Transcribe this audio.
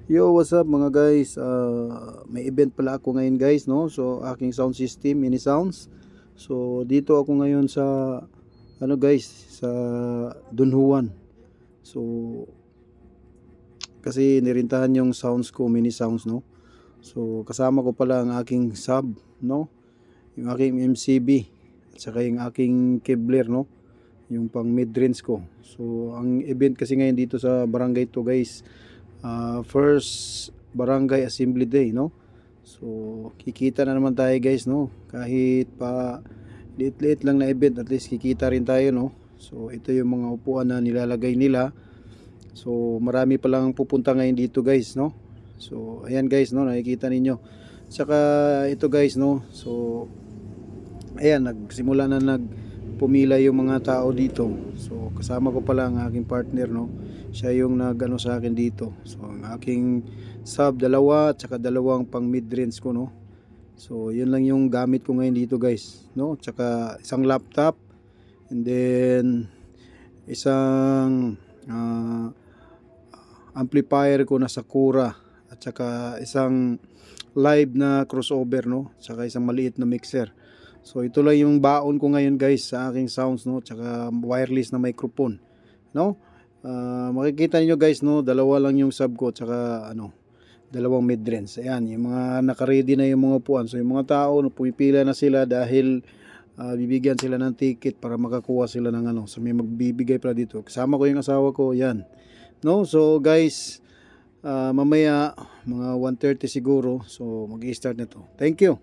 Yo, what's up mga guys? May event pala ako ngayon guys, no? So, aking sound system, mini sounds. So, dito ako ngayon sa, ano guys, sa Don Juan. So, kasi nirintahan yung sounds ko, mini sounds, no? So, kasama ko pala ang aking sub, no? Yung aking MCB, at saka yung aking Kevlar, no? Yung pang mid-range ko. So, ang event kasi ngayon dito sa barangay to guys, first barangay assembly day, no? So kikita na naman tayo guys, no? Kahit pa liit-liit lang na event, at least kikita rin tayo, no? So ito yung mga upuan na nilalagay nila. So marami pa lang pupunta ngayon dito guys, no? So ayan guys, no, nakikita ninyo. Saka ito guys, no? So ayan, nagsimula na pumila yung mga tao dito. So kasama ko pala ang aking partner, no. Siya yung nagano sa akin dito. So ang aking sub dalawa at saka dalawang pang mid-range ko, no. So yun lang yung gamit ko ngayon dito guys, no. Tsaka isang laptop, and then isang amplifier ko na Sakura, at saka isang live na crossover, no. Tsaka isang maliit na mixer. So ito lang yung baon ko ngayon guys sa aking sounds, no, tsaka wireless na microphone, no. Makikita niyo guys, no, dalawa lang yung sub ko tsaka dalawang mid-range. Ayan, yung mga naka-ready na yung mga upuan. So yung mga tao, no, pumipila na sila dahil bibigyan sila ng ticket para makakuha sila ng so may magbibigay pala dito. Kasama ko yung asawa ko, yan. No, so guys, mamaya mga 1:30 siguro, so mag-i-start na to. Thank you.